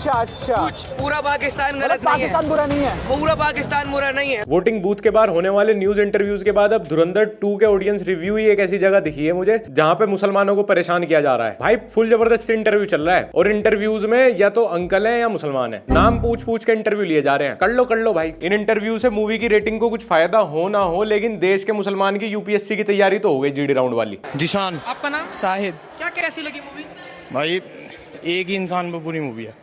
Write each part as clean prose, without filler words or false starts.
अच्छा अच्छा, कुछ पूरा पाकिस्तान गलत नहीं है, पाकिस्तान बुरा नहीं है, पूरा पाकिस्तान बुरा नहीं है। वोटिंग बूथ के बाहर होने वाले न्यूज इंटरव्यूज के बाद अब धुरंधर 2 के ऑडियंस रिव्यू ही एक ऐसी जगह दिखी है मुझे जहां पे मुसलमानों को परेशान किया जा रहा है। भाई फुल जबरदस्त इंटरव्यू चल रहा है और इंटरव्यूज में या तो अंकल है या मुसलमान है, नाम पूछ पूछ के इंटरव्यू लिए जा रहे हैं। कर लो भाई। इन इंटरव्यू से मूवी की रेटिंग को कुछ फायदा हो ना हो, लेकिन देश के मुसलमान की यूपीएससी की तैयारी तो हो गई जीडी राउंड वाली। जिशान। आपका नाम? शाहिद। क्या कैसी लगी मूवी? भाई एक ही इंसान पे पूरी मूवी है,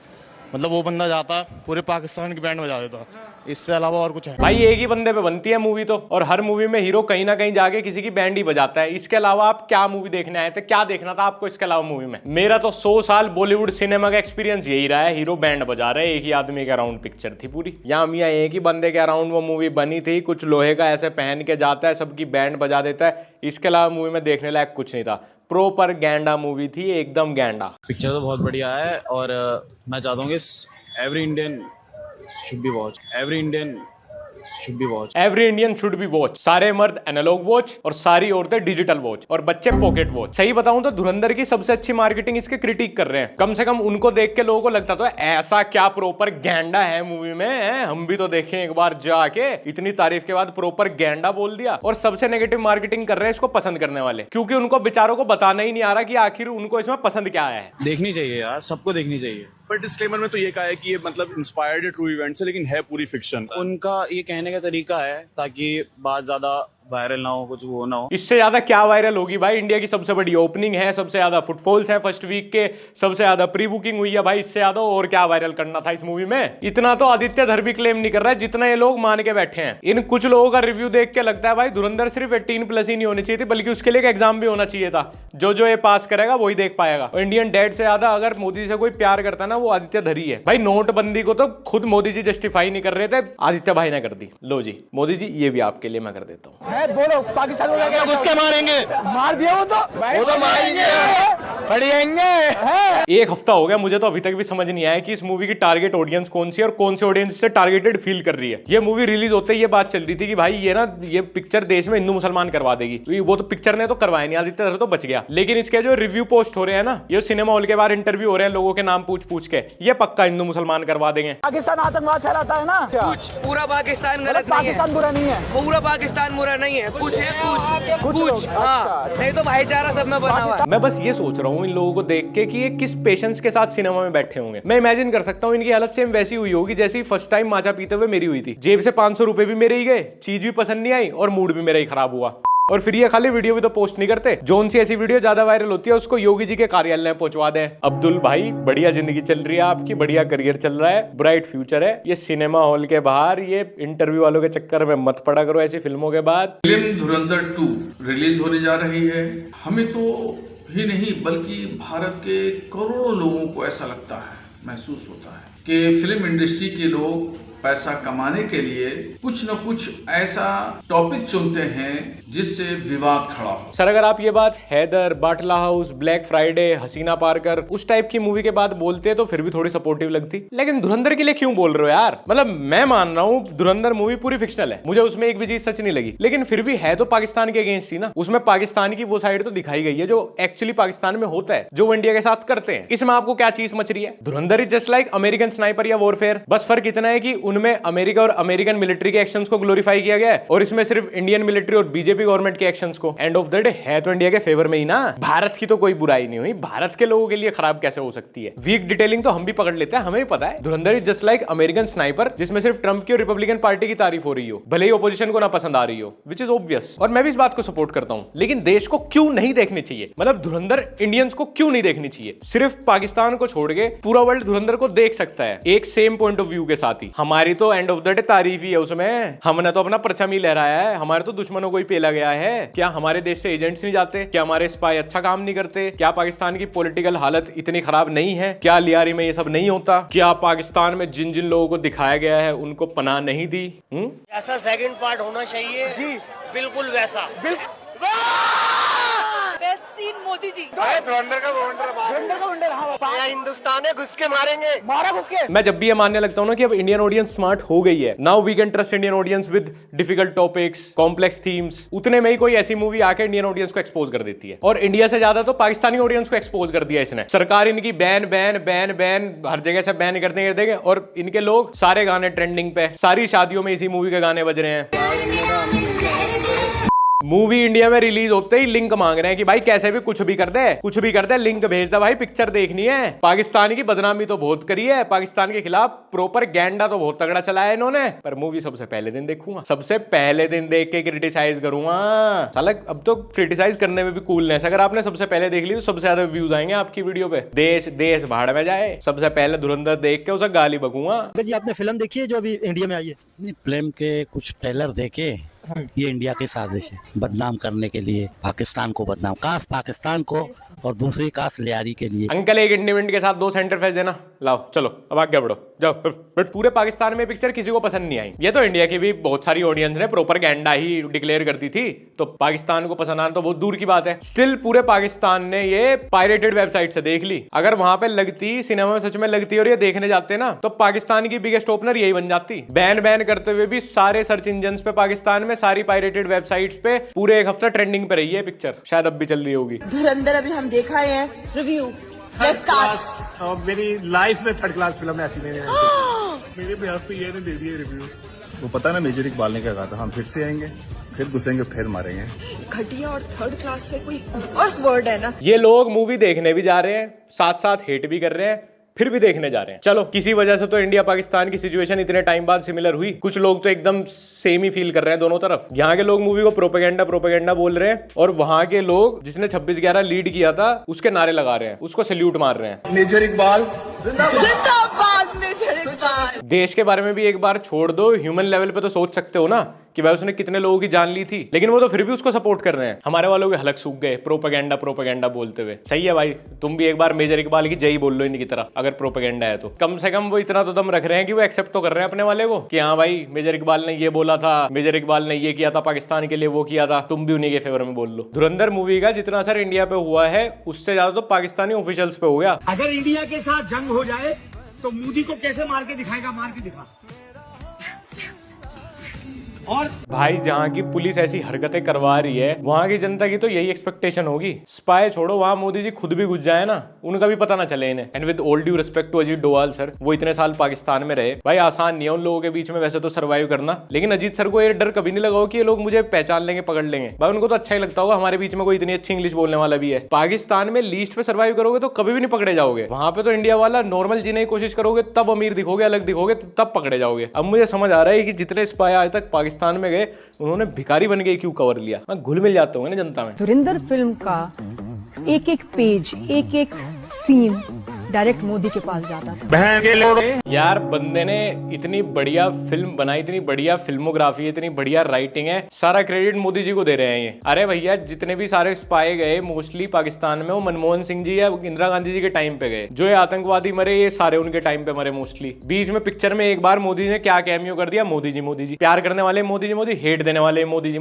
मतलब वो बंदा जाता पूरे पाकिस्तान की बैंड बजा देता, इससे अलावा और कुछ है। भाई एक ही बंदे पे बनती है मूवी तो, और हर मूवी में हीरो कहीं ना कहीं जाके किसी की बैंड ही बजाता है। इसके अलावा आप क्या मूवी देखने आए थे, क्या देखना था आपको इसके अलावा मूवी में? मेरा तो 100 साल बॉलीवुड सिनेमा का एक्सपीरियंस यही रहा है, हीरो बैंड बजा रहे हैं, एक ही आदमी के अराउंड पिक्चर थी पूरी। यहाँ मियाँ एक ही बंदे के अराउंड वो मूवी बनी थी, कुछ लोहे का ऐसे पहन के जाता है, सबकी बैंड बजा देता है। इसके अलावा मूवी में देखने लायक कुछ नहीं था। प्रॉपर गैंडा मूवी थी, एकदम गैंडा। पिक्चर तो बहुत बढ़िया है और मैं चाहता हूँ कि every Indian should be watch, every Indian should be watch, every Indian should be watch. सारे मर्द एनालॉग वॉच और सारी औरतें डिजिटल वॉच और बच्चे पॉकेट वॉच। सही बताऊं तो धुरंधर की सबसे अच्छी मार्केटिंग इसके क्रिटिक कर रहे हैं। कम से कम उनको देख के लोगों को लगता तो ऐसा क्या प्रॉपर गैंडा है मूवी में है? हम भी तो देखें एक बार जाके। इतनी तारीफ के बाद प्रॉपर गैंडा बोल दिया। और सबसे नेगेटिव मार्केटिंग कर रहे हैं इसको पसंद करने वाले, क्योंकि उनको बेचारों को बताना ही नहीं आ रहा कि आखिर उनको इसमें पसंद क्या आया है। देखनी चाहिए यार, सबको देखनी चाहिए। पर डिस्क्लेमर में तो ये कहा है कि ये मतलब इंस्पायर्ड है ट्रू इवेंट से, लेकिन है पूरी फिक्शन। उनका ये कहने का तरीका है ताकि बात ज्यादा वायरल ना हो, कुछ वो ना हो। इससे ज्यादा क्या वायरल होगी भाई? इंडिया की सबसे बड़ी ओपनिंग है, सबसे ज्यादा फुटफॉल्स है फर्स्ट वीक के, सबसे ज्यादा प्री बुकिंग हुई है भाई। इससे ज्यादा और क्या वायरल करना था इस मूवी में? इतना तो आदित्य धर भी क्लेम नहीं कर रहा है जितना ये लोग मान के बैठे हैं। इन कुछ लोगों का रिव्यू देख के लगता है भाई धुरंधर सिर्फ 18+ ही नहीं होनी चाहिए थी, बल्कि उसके लिए एक एग्जाम भी होना चाहिए था। जो ये पास करेगा वही देख पाएगा। और इंडियन डैड से ज्यादा अगर मोदी से कोई प्यार करता है ना, वो आदित्य धर ही है भाई। नोटबंदी को तो खुद मोदी जी जस्टिफाई नहीं कर रहे थे, आदित्य भाई ने कर दी। लो जी मोदी जी, ये भी आपके लिए मैं कर देता हूँ। बोलो पाकिस्तान उसके मारेंगे, मार दिया वो तो मारेंगे, एक हफ्ता हो गया, मुझे तो अभी तक भी समझ नहीं आया कि इस मूवी की टारगेट ऑडियंस कौन सी है और कौन सी ऑडियंस से टारगेटेड फील कर रही है। ये मूवी रिलीज होते ही ये बात चल रही थी कि भाई ये पिक्चर देश में हिंदू मुसलमान करवा देगी। वो तो पिक्चर ने तो करवाया नहीं, आदित्य धर तो बच गया। लेकिन इसके जो रिव्यू पोस्ट हो रहे हैं ना, ये सिनेमा हॉल के बाहर इंटरव्यू हो रहे हैं लोगों के नाम पूछ पूछ के, ये पक्का हिंदू मुसलमान करवा देंगे। पाकिस्तान आतंकवाद फैलाता है ना, कुछ पूरा पाकिस्तान गलत नहीं है, पाकिस्तान बुरा नहीं है, पूरा पाकिस्तान बुरा नहीं है, कुछ है कुछ लोग, हाँ, अच्छा। नहीं तो भाईचारा सब में बना हुआ है। मैं बस ये सोच रहा हूँ इन लोगों को देख के कि ये किस पेशेंस के साथ सिनेमा में बैठे होंगे। मैं इमेजिन कर सकता हूँ इनकी हालत सेम वैसी हुई होगी जैसी फर्स्ट टाइम माचा पीते हुए मेरी हुई थी। जेब से 500 रुपए भी मेरे ही गए, चीज भी पसंद नहीं आई और मूड भी मेरा ही खराब हुआ। और फिर ये खाली वीडियो भी तो पोस्ट नहीं करते। जोन सी ऐसी वीडियो ज्यादा वायरल होती है उसको योगी जी के कार्यालय में पहुंचवा दें। अब्दुल भाई बढ़िया जिंदगी चल रही है आपकी, बढ़िया करियर चल रहा है, ब्राइट फ्यूचर है। ये सिनेमा हॉल के बाहर ये इंटरव्यू वालों के चक्कर में मत पड़ा करो ऐसी फिल्मों के बाद। फिल्म धुरंधर 2 रिलीज होने जा रही है। हमें तो ही नहीं बल्कि भारत के करोड़ों लोगों को ऐसा लगता है, महसूस होता है कि फिल्म इंडस्ट्री के लोग पैसा कमाने के लिए कुछ न कुछ ऐसा टॉपिक चुनते हैं जिससे विवाद खड़ा हो। सर अगर आप ये बात हैदर, बाटला हाउस, ब्लैक फ्राइडे, हसीना पारकर उस टाइप की मूवी के बाद बोलते तो फिर भी थोड़ी सपोर्टिव लगती, लेकिन धुरंधर के लिए क्यों बोल रहे हो यार? मतलब मैं मान रहा हूँ धुरंधर मूवी पूरी फिक्शनल है, मुझे उसमें एक भी चीज सच नहीं लगी, लेकिन फिर भी है तो पाकिस्तान के अगेंस्ट ही ना। उसमें पाकिस्तान की वो साइड तो दिखाई गई है जो एक्चुअली पाकिस्तान में होता है, जो वो इंडिया के साथ करते हैं। इसमें आपको क्या चीज मच रही है? धुरंधर is just like American sniper या वॉरफेयर। बस फर्क इतना है कि उनमें अमेरिका और अमेरिकन मिलिट्री के एक्शंस को ग्लोरीफाई किया गया है और इसमें सिर्फ इंडियन मिलिट्री और बीजेपी गवर्नमेंट के एक्शंस को। एंड ऑफ द डे है तो इंडिया के फेवर में ही ना। भारत की तो कोई बुराई नहीं हुई, भारत के लोगों के लिए खराब कैसे हो सकती है? वीक डिटेलिंग तो हम भी पकड़ लेते हैं, हमें भी पता है। धुरंधर is just like American sniper जिसमें सिर्फ ट्रंप की और रिपब्लिकन पार्टी की तारीफ हो रही हो, भले ही ऑपोजिशन को ना पसंद आ रही हो, विच इज ऑब्वियस। और मैं भी इस बात को सपोर्ट करता हूं, लेकिन देश को क्यों नहीं देखनी चाहिए? मतलब धुरंधर इंडियंस को क्यों नहीं देखनी चाहिए? सिर्फ पाकिस्तान को छोड़ के पूरा वर्ल्ड धुरंधर को देख सकता है एक सेम पॉइंट ऑफ व्यू के साथ ही। हमारी तो एंड ऑफ द डे तारीफ ही है उसमें, हमने तो अपना परचम ही लहराया है, हमारे तो दुश्मनों को ही पेला गया है। क्या हमारे देश से एजेंट्स नहीं जाते? क्या हमारे स्पाई अच्छा काम नहीं करते? क्या पाकिस्तान की पॉलिटिकल हालत इतनी खराब नहीं है? क्या लियारी में ये सब नहीं होता? क्या पाकिस्तान में जिन जिन लोगों को दिखाया गया है उनको पनाह नहीं दी? ऐसा सेकंड पार्ट होना चाहिए जी, बिल्कुल वैसा। Best scene Modi ji. धुरंधर का वंडर, हाँ, हिंदुस्तान है, घुस के मारेंगे, मारा घुस के। मैं जब भी ये मानने लगता हूँ ना कि अब इंडियन ऑडियंस स्मार्ट हो गई है, now we can trust Indian audience with difficult topics, complex themes, उतने में ही कोई ऐसी मूवी आके इंडियन ऑडियंस को एक्सपोज कर देती है। और इंडिया से ज्यादा तो पाकिस्तानी ऑडियंस को एक्सपोज कर दिया इसने। सरकार इनकी बैन बैन बैन बैन हर जगह से बैन करते देंगे, और इनके लोग सारे गाने ट्रेंडिंग पे, सारी शादियों में इसी मूवी के गाने बज रहे हैं। मूवी इंडिया में रिलीज होते ही लिंक मांग रहे हैं कि भाई कैसे भी कुछ भी कर दे, लिंक भेज दे भाई, पिक्चर देखनी है। पाकिस्तान की बदनामी तो बहुत करी है, पाकिस्तान के खिलाफ प्रॉपर गैंडा तो बहुत तगड़ा चलाया इन्होंने, पर मूवी सबसे पहले दिन देखूंगा, सबसे पहले दिन देख के क्रिटिसाइज करूंगा। साला अब तो क्रिटिसाइज करने में भी कूलनेस, अगर आपने सबसे पहले देख ली तो सबसे ज्यादा व्यूज आएंगे आपकी वीडियो पे। देश देश भाड़ में जाए, सबसे पहले धुरंधर देख के उसे गाली बकूंगा। जी आपने फिल्म देखी है जो अभी इंडिया में आई है? नहीं, फिल्म के कुछ ट्रेलर देखे, ये इंडिया की साजिश है बदनाम करने के लिए, पाकिस्तान को बदनाम, काश पाकिस्तान को और दूसरी काश लियारी के लिए। अंकल एक इंडिपेंडेंट के साथ 2 सेंटर फेस देना, लाओ चलो अब आगे बढ़ो जाओ। बट पूरे पाकिस्तान में पिक्चर किसी को पसंद नहीं आई। ये तो इंडिया की भी बहुत सारी ऑडियंस ने प्रोपेगेंडा ही डिक्लेयर कर दी थी, तो पाकिस्तान को पसंद आना तो बहुत दूर की बात है। स्टिल पूरे पाकिस्तान ने ये पायरेटेड वेबसाइट से देख ली। अगर वहां पे लगती, सिनेमा में सच में लगती और ये देखने जाते ना, तो पाकिस्तान की बिगेस्ट ओपनर यही बन जाती। बैन करते हुए भी सारे सर्च इंजन पे पाकिस्तान में, सारी पायरेटेड वेबसाइट्स पे पूरे एक हफ्ता ट्रेंडिंग पे रही है पिक्चर, शायद अब भी चल रही होगी। धुरंधर अभी हम देखा है, रिव्यू मेरी लाइफ में थर्ड क्लास फिल्म ऐसी नहीं है। मेरे भी आपको ये नहीं दे दिए रिव्यू। वो पता है ना मेजर इकबाल ने क्या कहा था, हम फिर से आएंगे, फिर घुसेंगे, फिर मारेंगे। घटिया और थर्ड क्लास से कोई वर्स्ट वर्ड है ना। ये लोग मूवी देखने भी जा रहे हैं, साथ साथ हेट भी कर रहे हैं, फिर भी देखने जा रहे हैं। चलो किसी वजह से तो इंडिया पाकिस्तान की सिचुएशन इतने टाइम बाद सिमिलर हुई। कुछ लोग तो एकदम सेम ही फील कर रहे हैं दोनों तरफ। यहाँ के लोग मूवी को प्रोपेगेंडा बोल रहे हैं, और वहां के लोग जिसने 26/11 लीड किया था उसके नारे लगा रहे हैं, उसको सैल्यूट मार रहे हैं। मेजर इकबाल जिंदाबाद, मेजर इकबाल। देश के बारे में भी एक बार छोड़ दो, ह्यूमन लेवल पे तो सोच सकते हो ना कि भाई उसने कितने लोगों की जान ली थी, लेकिन वो तो फिर भी उसको सपोर्ट कर रहे हैं। हमारे वालों के हलक सूख गए प्रोपेगेंडा बोलते हुए। सही है भाई, तुम भी एक बार मेजर इकबाल की जय बोल लो इनकी तरह, अगर प्रोपेगेंडा है तो। कम से कम वो इतना तो दम रख रहे हैं कि वो एक्सेप्ट तो कर रहे हैं अपने वाले को कि हाँ भाई मेजर इकबाल ने ये बोला था, मेजर इकबाल ने ये किया था, पाकिस्तान के लिए वो किया था, तुम भी उन्हीं के फेवर में बोल लो। धुरंधर मूवी का जितना असर इंडिया पे हुआ है, उससे ज्यादा तो पाकिस्तानी ऑफिशियल्स पे हो गया। अगर इंडिया के साथ जंग हो जाए तो मोदी को कैसे मार के दिखाएगा, मार के दिखा। और भाई जहाँ की पुलिस ऐसी हरकतें करवा रही है, वहां की जनता की तो यही एक्सपेक्टेशन होगी। स्पाई छोड़ो, वहां मोदी जी खुद भी घुस जाए ना, उनका भी पता ना चले इन्हें। And with all due respect to Ajit Doval sir, वो इतने साल पाकिस्तान में रहे, भाई आसान नहीं है उन लोगों के बीच में वैसे तो सर्वाइव करना, लेकिन अजीत सर को ये डर कभी नहीं लगा हो कि ये लोग मुझे पहचान लेंगे, पकड़ लेंगे। भाई उनको तो अच्छा ही लगता होगा हमारे बीच में कोई इतनी अच्छी इंग्लिश बोलने वाला भी है। पाकिस्तान में लीस्ट पे सर्वाइव करोगे तो कभी भी नहीं पकड़े जाओगे। वहां पे तो इंडिया वाला नॉर्मल जीने की कोशिश करोगे, तब अमीर दिखोगे, अलग दिखोगे, तब पकड़े जाओगे। अब मुझे समझ आ रहा है कि जितने स्पाई आज तक पाकिस्तान में गए, उन्होंने भिखारी बन के क्यों कवर लिया। मैं घुल मिल जाते होंगे ना जनता में। धुरंधर फिल्म का एक एक पेज, एक एक सीन डायरेक्ट मोदी के पास जाता था। यार बंदे ने इतनी बढ़िया फिल्म बनाई, इतनी बढ़िया फिल्मोग्राफी, इतनी बढ़िया राइटिंग है, सारा क्रेडिट मोदी जी को दे रहे हैं ये। अरे भैया जितने भी सारे स्पाई गए मोस्टली पाकिस्तान में, वो मनमोहन सिंह जी या इंदिरा गांधी जी के टाइम पे गए। जो ये आतंकवादी मरे, ये सारे उनके टाइम पे मरे मोस्टली। बीच में पिक्चर में एक बार मोदी ने क्या कैमियो कर दिया, मोदी जी प्यार करने वाले मोदी जी, हेट देने वाले मोदी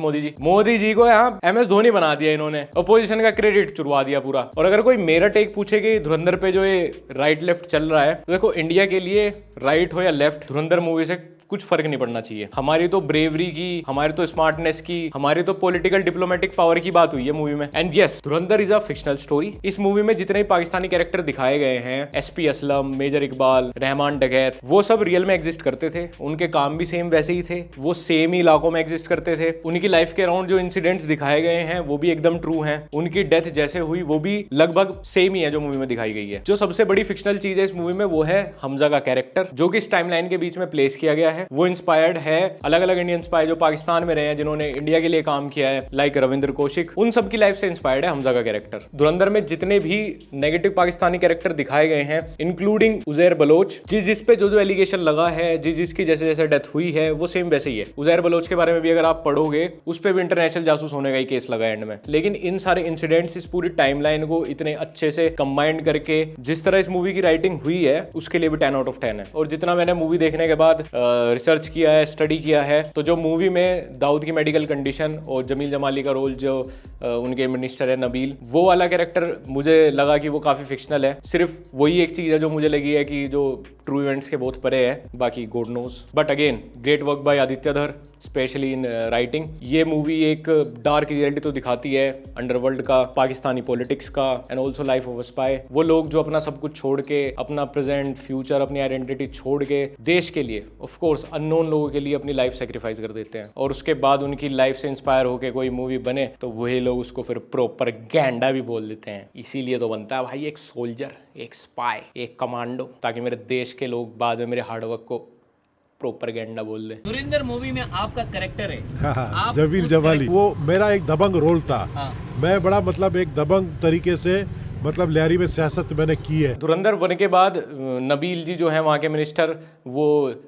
जी को यहाँ MS धोनी बना दिया इन्होंने, अपोजिशन का क्रेडिट चुरवा दिया पूरा। और अगर कोई मेरा टेक पूछे कि धुरंधर पे जो ये राइट लेफ्ट चल रहा है, तो देखो इंडिया के लिए राइट हो या लेफ्ट, धुरंधर मूवी से कुछ फर्क नहीं पड़ना चाहिए। हमारी तो ब्रेवरी की, हमारी तो स्मार्टनेस की, हमारी तो पॉलिटिकल डिप्लोमेटिक पावर की बात हुई है मूवी में। And yes, Dhurandhar is a fictional story. इस मूवी में जितने पाकिस्तानी कैरेक्टर दिखाए गए हैं, SP असलम, मेजर इकबाल, रहमान डकैत, वो सब रियल में एग्जिस्ट करते थे। उनके काम भी सेम वैसे ही थे, वो सेम ही इलाकों में एग्जिस्ट करते थे। उनकी लाइफ के अराउंड जो इंसिडेंट्स दिखाए गए हैं वो भी एकदम ट्रू हैं। उनकी डेथ जैसे हुई वो भी लगभग सेम ही है जो मूवी में दिखाई गई है। जो सबसे बड़ी फिक्शनल चीज है इस मूवी में वो है हमजा का कैरेक्टर, जो कि इस टाइमलाइन के बीच में प्लेस किया गया है। वो इंस्पायर्ड है अलग अलग इंडियन स्पाई जो पाकिस्तान में रहे हैं, जिन्होंने इंडिया के लिए काम किया है, लाइक रविंद्र कौशिक, उन सब की लाइफ से इंस्पायर्ड है हमजा का कैरेक्टर। धुरंधर में जितने भी नेगेटिव पाकिस्तानी कैरेक्टर दिखाए गए हैं, इंक्लूडिंग उजैर बलोच, जिस पे जो एलिगेशन लगा है, जिसकी जैसे जैसे डेथ हुई है, वो सेम वैसे ही है। उजैर बलोच के बारे में भी अगर आप पढ़ोगे, उस पे भी इंटरनेशनल जासूस होने का ही केस लगा एंड में। लेकिन इन सारे इंसिडेंट्स, इस पूरी टाइमलाइन को इतने अच्छे से कंबाइंड करके जिस तरह इस मूवी की राइटिंग हुई है, उसके लिए भी 10 out of 10 है। और जितना मैंने मूवी देखने के बाद रिसर्च किया है, स्टडी किया है, तो जो मूवी में दाऊद की मेडिकल कंडीशन और जमील जमाली का रोल जो उनके मिनिस्टर है नबील, वो वाला कैरेक्टर मुझे लगा कि वो काफ़ी फिक्शनल है। सिर्फ वही एक चीज़ है जो मुझे लगी है कि जो ट्रू इवेंट्स के बहुत परे है, बाकी God knows. But again great work by Aditya Dhar, especially in writing. ये मूवी एक डार्क रियलिटी तो दिखाती है अंडरवर्ल्ड का, पाकिस्तानी पॉलिटिक्स का, and also life of a spy. वो लोग जो अपना सब कुछ छोड़ के, अपना प्रेजेंट फ्यूचर, अपनी आइडेंटिटी छोड़ के देश के लिए, ऑफ कोर्स अननोन लोगों के लिए अपनी लाइफ सेक्रीफाइस कर देते हैं, और उसके बाद उनकी लाइफ से इंस्पायर होकर कोई मूवी बने तो वही लोग उसको फिर प्रोपेगेंडा भी बोल देते हैं। इसीलिए तो बनता है भाई एक सोल्जर, एक स्पाई, एक कमांडो, ताकि मेरे देश के लोग बाद में मेरे हार्डवर्क को प्रोपेगेंडा बोल दे। धुरंधर मूवी में आपका कैरेक्टर है हाँ, जमील जमाली, वो मेरा एक दबंग रोल था। मैं बड़ा मतलब एक दबंग तरीके से मतलब लियारी में सियासत मैंने की है। धुरंधर 1 के बाद नबील जी जो है वहाँ के मिनिस्टर, वो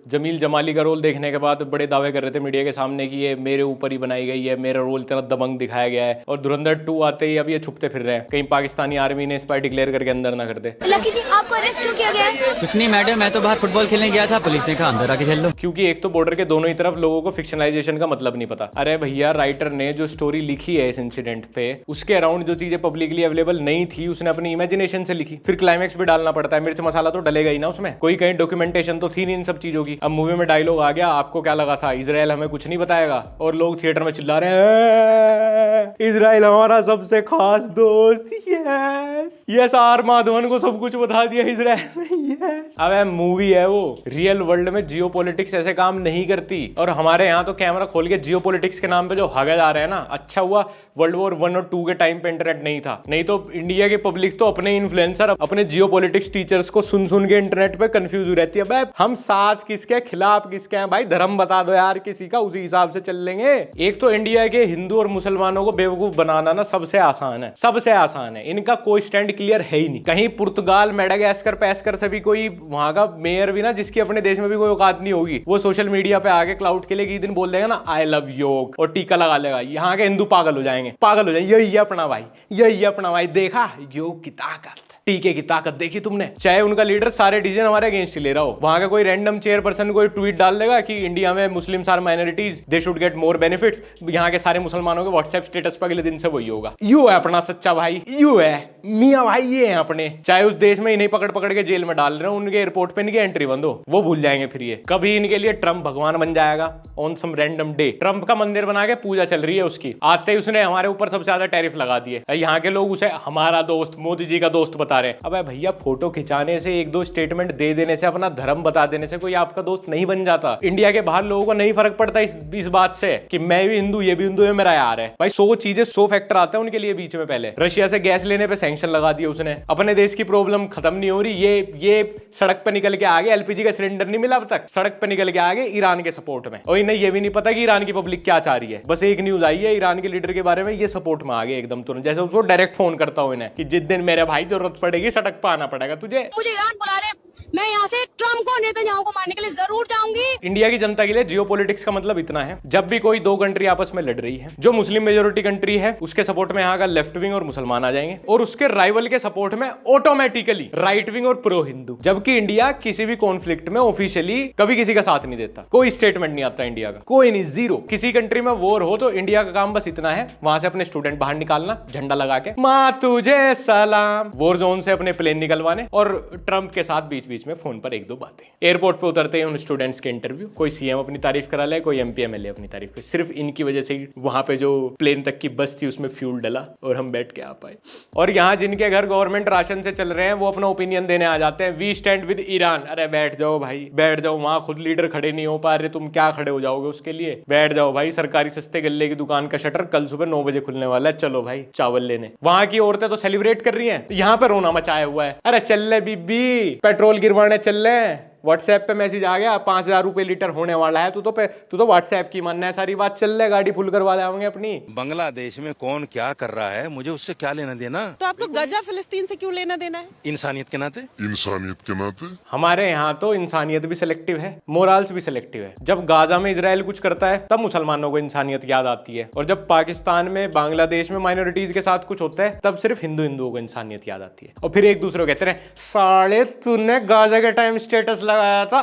जमील जमाली का रोल देखने के बाद बड़े दावे कर रहे थे मीडिया के सामने कि ये मेरे ऊपर ही बनाई गई है, मेरा रोल इतना दबंग दिखाया गया है। और धुरंधर 2 आते ही अब ये छुपते फिर रहे हैं, कहीं पाकिस्तानी आर्मी ने स्पाई डिक्लेयर करके अंदर ना कर दे। लकी जी, आपको अरेस्ट क्यों किया गया है? कुछ नहीं मैडम, मैं तो बाहर फुटबॉल खेलने गया था, पुलिस ने कहा अंदर आके खेल लो। क्योंकि एक तो बॉर्डर के दोनों ही तरफ लोगों को फिक्शनलाइजेशन का मतलब नहीं पता। अरे भैया, राइटर ने जो स्टोरी लिखी है इस इंसिडेंट पे, उसके अराउंड जो चीजें पब्लिकली अवेलेबल नहीं थी, उसने अपनी इमेजिनेशन से लिखी। फिर क्लाइमैक्स भी डालना पड़ता है, मिर्च मसाला तो डलेगा ही ना उसमें। कोई कहीं डॉक्यूमेंटेशन तो थी नहीं इन सब चीजों की। अब मूवी में डायलॉग आ गया, आपको क्या लगा था इजराइल हमें कुछ नहीं बताएगा, और लोग थिएटर में चिल्ला रहे हैं इजराइल हमारा सबसे खास दोस्त। यस यस, आर माधवन को सब कुछ बता दिया इजराइल में। यस, अब मूवी है वो, रियल वर्ल्ड में जियोपॉलिटिक्स ऐसे काम नहीं करती। और हमारे यहाँ तो कैमरा खोल के जियोपॉलिटिक्स के नाम पे जो भागा जा रहे हैं ना, अच्छा हुआ वर्ल्ड वॉर 1 और 2 के टाइम पे इंटरनेट नहीं था, नहीं तो इंडिया की पब्लिक तो अपने इन्फ्लुएंसर, अपने जियोपॉलिटिक्स टीचर्स को सुन सुन के इंटरनेट पे कंफ्यूज हो रहती है। भाई हम साथ किसके खिलाफ किसके हैं, भाई धर्म बता दो यार किसी का, उसी हिसाब से चल लेंगे। एक तो इंडिया के हिंदू और मुसलमानों को बेवकूफ बनाना ना सबसे आसान है, सबसे आसान है। इनका कोई स्टैंड क्लियर है ही नहीं। कहीं पुर्तगाल, मेडागास्कर, पैस्कर से भी कोई वहां का मेयर भी ना, जिसकी अपने देश में भी कोई औकात नहीं होगी, वो सोशल मीडिया पे आके क्लाउड के लिए एक दिन बोल देगा ना आई लव योग, और टीका लगा लेगा। यहाँ के हिंदू पागल हो जाएंगे, पागल हो जाएंगे। यही अपना भाई, यही अपना भाई, देखा योग की ताकत, टीके की ताकत देखी तुमने। चाहे उनका लीडर सारे डिसीजन हमारे अगेंस्ट ले रहा हो, वहां का कोई रैंडम चेयरपर्सन कोई ट्वीट डाल देगा कि इंडिया में Muslims are minorities, they should get more benefits, यहाँ के सारे मुसलमानों के व्हाट्सएप स्टेटस पर अगले दिन से वही होगा। यू है अपना सच्चा भाई, यू है मियां भाई, ये है अपने। चाहे उस देश में इन्हें पकड़ पकड़ के जेल में डाल रहे हो, उनके एयरपोर्ट पे इनकी एंट्री बंद हो, वो भूल जाएंगे फिर ये। कभी इनके लिए ट्रम्प भगवान बन जाएगा on some random day. Trump का मंदिर बना के पूजा चल रही है उसकी, आते ही उसने हमारे ऊपर सबसे ज्यादा टैरिफ लगा दिए। यहाँ के लोग उसे हमारा दोस्त, मोदी जी का दोस्त बता रहे हैं। अब भैया, फोटो खिंचाने से, 1-2 स्टेटमेंट दे देने से, अपना धर्म बता देने से कोई आपका दोस्त नहीं बन जाता। इंडिया के बाहर लोगों को नहीं फर्क पड़ता इस बात से कि मैं भी हिंदू, ये भी हिंदू है, मेरा यार है। भाई 100 चीजें, 100 फैक्टर आते हैं उनके लिए बीच में। पहले रशिया से गैस लेने पे सैंक्शन लगा दिया उसने, अपने देश की प्रॉब्लम खत्म नहीं हो रही, ये सड़क पे निकल के आगे, एलपीजी का सिलेंडर नहीं मिला अब तक, सड़क पे निकल के आगे ईरान के सपोर्ट में। और इन्हें ये भी नहीं पता कि ईरान की पब्लिक क्या चाह रही है। बस एक न्यूज आई है ईरान के लीडर के बारे में, ये सपोर्ट में आ गए एकदम तुरंत, जैसे उसको डायरेक्ट फोन करता हूं इन्हें कि जिस दिन मेरे भाई जरूरत पड़ेगी सड़क पे आना पड़ेगा तुझे। मुझे ईरान बुला ले, मैं यहाँ से ट्रम्प को, नेतन्याहू को मारने के लिए जरूर जाऊंगी। इंडिया की जनता के लिए जियोपॉलिटिक्स का मतलब इतना है, जब भी कोई 2 कंट्री आपस में लड़ रही है, जो मुस्लिम मेजोरिटी कंट्री है उसके सपोर्ट में यहाँ का लेफ्ट विंग और मुसलमान आ जाएंगे, और उसके राइवल के सपोर्ट में ऑटोमेटिकली राइट विंग और प्रो हिंदू। जबकि इंडिया किसी भी कॉन्फ्लिक्ट में ऑफिशियली कभी किसी का साथ नहीं देता, कोई स्टेटमेंट नहीं आता इंडिया का, कोई नहीं, जीरो। किसी कंट्री में वॉर हो तो इंडिया का काम बस इतना है, वहां से अपने स्टूडेंट बाहर निकालना झंडा लगा के, माँ तुझे सलाम, वॉर जोन से अपने प्लेन निकलवाने, और ट्रंप के साथ बीच बीच में फोन पर 1-2 बातें। एयरपोर्ट पे उतरते हैं उन स्टूडेंट्स के इंटरव्यू, कोई सीएम अपनी तारीफ करा ले, कोई एमपी एमएलए अपनी तारीफ। सिर्फ इनकी वजह से वहां पे जो प्लेन तक की बस थी उसमें फ्यूल डला और हम बैठ के आ पाए। और यहाँ जिनके घर गवर्नमेंट राशन से चल रहे हैं वो अपना ओपिनियन देने आ जाते हैं, वी स्टैंड विद ईरान। अरे बैठ जाओ भाई, बैठ जाओ, वहां खुद लीडर खड़े नहीं हो पा रहे, तुम क्या खड़े हो जाओगे उसके लिए? बैठ जाओ भाई, सरकारी सस्ते गल्ले की दुकान का शटर कल सुबह 9 बजे खुलने वाला है, चलो भाई चावल लेने। वहां की औरतें तो सेलिब्रेट कर रही हैं, यहाँ पे रोना मचाया हुआ है। अरे चल ले बीबी, पेट्रोल गिरवाने चल ले, व्हाट्सएप पे मैसेज आ गया 5000 रुपए लीटर होने वाला है, तू तो व्हाट्सएप की मानना है सारी बात, चल ले गाड़ी फुल करवा देंगे अपनी। बांग्लादेश में कौन क्या कर रहा है मुझे उससे क्या लेना देना। तो आपको गजा फिलिस्तीन से क्यों लेना देना है? इंसानियत के नाते, इंसानियत के नाते। हमारे यहाँ तो इंसानियत भी सिलेक्टिव है, मोरल्स भी सिलेक्टिव है। जब गाजा में इजराइल कुछ करता है तब मुसलमानों को इंसानियत याद आती है, और जब पाकिस्तान में, बांग्लादेश में माइनॉरिटीज के साथ कुछ होता है तब सिर्फ हिंदुओं को इंसानियत याद आती है। और फिर एक दूसरे को कहते हैं साले तूने गाजा के टाइम स्टेटस लगाया था,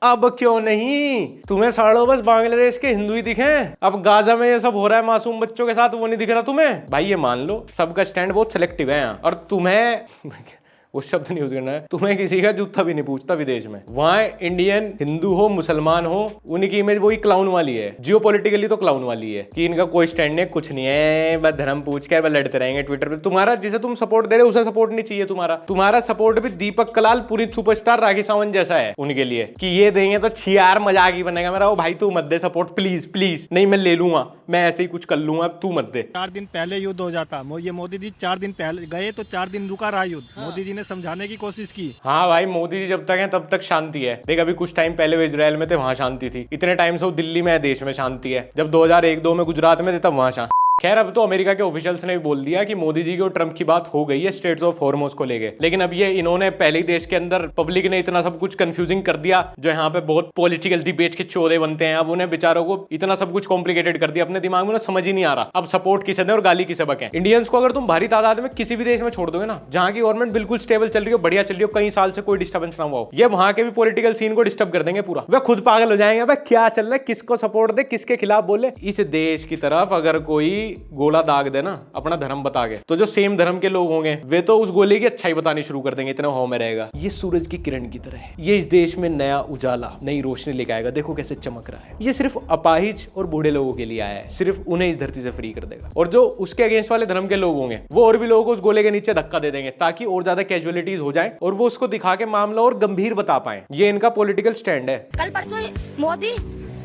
अब क्यों नहीं? तुम्हें सालों बस बांग्लादेश के हिंदू ही दिखे। अब गाजा में ये सब हो रहा है मासूम बच्चों के साथ, वो नहीं दिख रहा तुम्हें? भाई ये मान लो सबका स्टैंड बहुत सिलेक्टिव है यहाँ। और तुम्हें वो शब्द नहीं यूज करना है, तुम्हें किसी का जूता भी नहीं पूछता विदेश में। वहां इंडियन हिंदू हो मुसलमान हो, उनकी इमेज वही क्लाउन वाली है, जियोपॉलिटिकली तो क्लाउन वाली है कि इनका कोई स्टैंड नहीं, कुछ नहीं है, बस धर्म पूछ कर बस लड़ते रहेंगे ट्विटर पे। तुम्हारा जिसे तुम सपोर्ट दे रहे हो उसे सपोर्ट नहीं चाहिए। तुम्हारा सपोर्ट भी दीपक कलाल पूरी सुपरस्टार राखी सावंत जैसा है उनके लिए, कि ये देंगे तो छियार मजाक ही बनेगा मेरा। ओ भाई तू मत दे सपोर्ट प्लीज प्लीज, नहीं मैं ले लूंगा, मैं ऐसे ही कुछ कर लूंगा, तू मत दे। 4 दिन पहले युद्ध हो जाता, ये मोदी जी 4 दिन पहले गए तो 4 दिन रुका रहा युद्ध। मोदी जी ने समझाने की कोशिश की। हाँ भाई मोदी जी जब तक हैं तब तक शांति है। देख अभी कुछ टाइम पहले वो इजराइल में थे, वहां शांति थी। इतने टाइम से वो दिल्ली में है, देश में शांति है। जब 2001-2 में गुजरात में थे तब वहां शांति। खैर अब तो अमेरिका के ऑफिशियल्स ने भी बोल दिया कि मोदी जी की और ट्रंप की बात हो गई है स्टेट्स ऑफ हॉर्मोज को लेके। लेकिन अब ये इन्होंने पहले ही देश के अंदर पब्लिक ने इतना सब कुछ कंफ्यूजिंग कर दिया, जो यहाँ पे बहुत पॉलिटिकल डिबेट के चौदे बनते हैं। अब उन्हें बेचारों को इतना सब कुछ कॉम्प्लिकेटेड कर दिया, अपने दिमाग में उन्हें समझ ही नहीं आ रहा अब सपोर्ट किसे दें और गाली किसे बकें। इंडियंस को अगर तुम भारी तादाद में किसी भी देश में छोड़ दोगे ना, जहाँ की गवर्नमेंट बिल्कुल स्टेबल चल रही हो, बढ़िया चल रही हो, कई साल से कोई डिस्टर्बेंस ना हुआ हो, ये वहां के भी पॉलिटिकल सीन को डिस्टर्ब कर देंगे पूरा। वे खुद पागल हो जाएंगे, भाई क्या चल रहा है, किसको सपोर्ट दे, किसके खिलाफ बोले। इस देश की तरफ अगर कोई गोला दाग देना अपना धर्म बता के, तो जो सेम धर्म के लोग होंगे वे तो उस गोले की अच्छाई बतानी शुरू कर देंगे, इतना हौ में रहेगा। ये सूरज की किरण की तरह है, ये इस देश में नया उजाला, नई रोशनी लेके आएगा। देखो कैसे चमक रहा है। ये सिर्फ अपाहिज और बूढ़े लोगों के लिए आया है, सिर्फ उन्हें इस धरती से फ्री कर देगा। और जो उसके अगेंस्ट वाले धर्म के लोग होंगे वो और भी लोगों को उस गोले के नीचे धक्का दे देंगे, ताकि और ज्यादा कैजुअलिटीज हो जाए और वो उसको दिखा के मामला और गंभीर बता पाए। ये इनका पॉलिटिकल स्टैंड है। कल परसों मोदी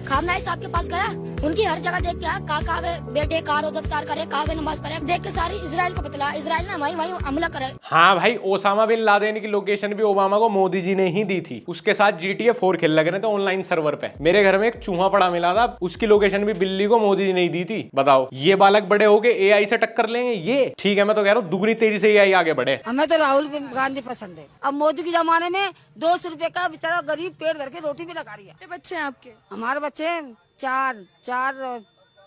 खामनाई साहब के पास गया, उनकी हर जगह देख के आया, कहा वे बेटे कार दफ्तार करे, कहा नमाज पढ़े, देख के सारी इजराइल को बतला, इजराइल ने वहीं हमला करे। हाँ भाई ओसामा बिन लादेन की लोकेशन भी ओबामा को मोदी जी ने ही दी थी। उसके साथ GTA 4 खेल लगे थे ऑनलाइन सर्वर पे। मेरे घर में एक चूहा पड़ा मिला था, उसकी लोकेशन भी बिल्ली को मोदी जी ने ही दी थी। बताओ ये बालक बड़े होके AI से टक्कर लेंगे? ये ठीक है, मैं तो कह रहा हूँ दुगनी तेजी से AI आगे बढ़े। हमें तो राहुल गांधी पसंद है। अब मोदी के जमाने में 200 रुपए का बेचारा गरीब पेट भर के रोटी भी लगा रही है। बच्चे हैं आपके? हमारे बच्चे 4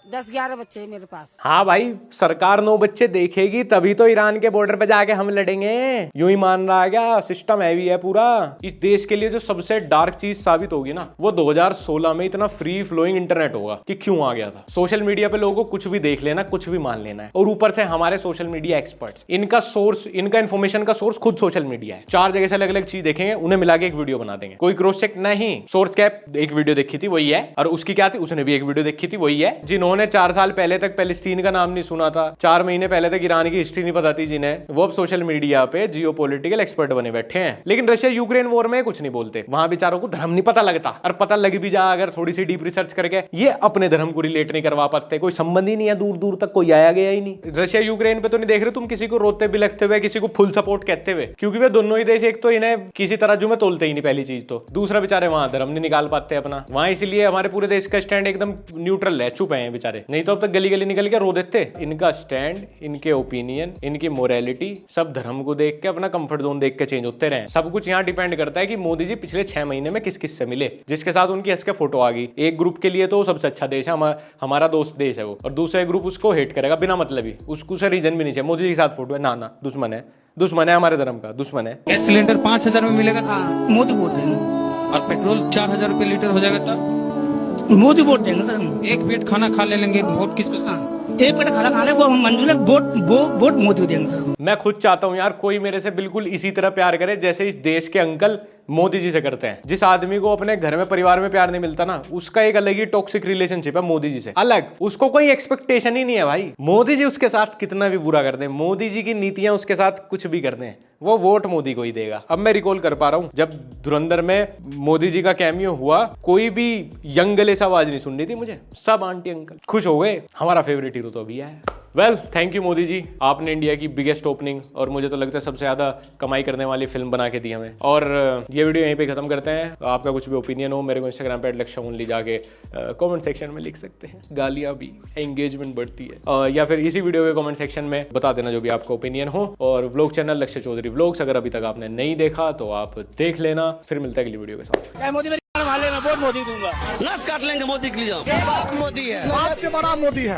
10-11 बच्चे हैं मेरे पास। हाँ भाई सरकार 9 बच्चे देखेगी तभी तो ईरान के बॉर्डर पे जाके हम लड़ेंगे। यूं ही मान रहा है क्या? सिस्टम हैवी है पूरा। इस देश के लिए जो सबसे डार्क चीज साबित होगी ना, वो 2016 में इतना फ्री फ्लोइंग इंटरनेट होगा कि क्यों आ गया था। सोशल मीडिया पे लोगों को कुछ भी देख लेना, कुछ भी मान लेना है, और ऊपर से हमारे सोशल मीडिया एक्सपर्ट्स, इनका सोर्स, इनका इन्फॉर्मेशन का सोर्स खुद सोशल मीडिया है। 4 जगह से अलग अलग चीज देखेंगे, उन्हें मिला के एक वीडियो बना देंगे। कोई क्रॉस चेक नहीं। सोर्स कैप एक वीडियो देखी थी वही है, और उसकी क्या थी, उसने भी एक वीडियो देखी थी वही है। जिन्होंने 4 साल पहले तक पैलेस्टीन का नाम नहीं सुना था, 4 महीने पहले तक ईरान की हिस्ट्री नहीं पता थी जिन्हें, वो अब सोशल मीडिया पे जियोपॉलिटिकल एक्सपर्ट बने बैठे हैं। लेकिन रशिया यूक्रेन वॉर में कुछ नहीं बोलते, वहां बेचारों को धर्म नहीं पता लगता, और पता लग भी जा अगर थोड़ी सी डीप रिसर्च करके, ये अपने धर्म को रिलेट नहीं करवा पाते। कोई संबंध ही नहीं है, दूर दूर तक कोई आया गया ही नहीं। रशिया यूक्रेन पे तो नहीं देख रहे तुम किसी को रोते बिलखते हुए, किसी को फुल सपोर्ट कहते हुए, क्योंकि वे दोनों ही देश एक तो इन्हें किसी तराजू में तोलते ही नहीं, पहली चीज तो। दूसरा बेचारे वहां धर्म नहीं निकाल पाते अपना, वहां इसलिए हमारे पूरे देश का स्टैंड एकदम न्यूट्रल है, चुप है बेचारे। नहीं तो अब तक गली गली निकल के रो देते। इनका स्टैंड, इनके ओपिनियन, इनकी मोरालिटी सब धर्म को देख के, अपना कंफर्ट जोन देख के चेंज होते रहे। सब कुछ यहाँ डिपेंड करता है कि मोदी जी पिछले 6 महीने में किस किस से मिले, जिसके साथ उनकी हंस के फोटो आ गई। एक ग्रुप के लिए तो सबसे अच्छा देश है, हमारा दोस्त देश है वो, और दूसरा ग्रुप उसको हेट करेगा बिना मतलब ही, उसको से रीजन भी नहीं चाहिए। मोदी जी के साथ फोटो है, ना दुश्मन है, दुश्मन है, हमारे धर्म का दुश्मन है। गैस सिलेंडर 5000 में मिलेगा, मोदी वोट देंगे। और पेट्रोल 4000 रुपए लीटर हो जाएगा तब मोदी वोट देंगे सर। एक पेट खाना खा ले लेंगे, वोट किसको? एक पेट खाना खाने को मंजूर है, वोट मोदी देंगे सर। मैं खुद चाहता हूँ यार कोई मेरे से बिल्कुल इसी तरह प्यार करे जैसे इस देश के अंकल मोदी जी से करते हैं। जिस आदमी को अपने घर में परिवार में प्यार नहीं मिलता ना, उसका एक अलग ही टॉक्सिक रिलेशनशिप है मोदी जी से, अलग। उसको कोई एक्सपेक्टेशन ही नहीं है भाई, मोदी जी उसके साथ कितना भी बुरा कर दें, मोदी जी की नीतियां उसके साथ कुछ भी कर दें, वो वोट मोदी को ही देगा। अब मैं रिकॉल कर पा रहा हूं, जब धुरंधर में मोदी जी का कैमियो हुआ, कोई भी यंग गले से आवाज नहीं सुननी थी मुझे, सब आंटी अंकल खुश हो गए। हमारा फेवरेट हीरो तो अभी है। Well thank you Modi ji, आपने इंडिया की बिगेस्ट ओपनिंग और मुझे तो लगता है सबसे ज्यादा कमाई करने वाली फिल्म बना के दी हमें। और ये वीडियो यहीं पे खत्म करते हैं। आपका कुछ भी ओपिनियन हो मेरे को इंस्टाग्राम पे @लक्ष्य जाके कमेंट सेक्शन में लिख सकते हैं, गालियां भी, एंगेजमेंट बढ़ती है, या फिर इसी वीडियो के कमेंट सेक्शन में बता देना जो भी आपका ओपिनियन हो। और व्लॉग चैनल लक्ष्य चौधरी व्लॉग्स अगर अभी तक आपने नहीं देखा तो आप देख लेना। फिर मिलता है अगली वीडियो के साथ। मोदी मेरी वोट मोदी दूंगा, नस काट लेंगे मोदी के लिए। मोदी है, आपसे बड़ा मोदी है।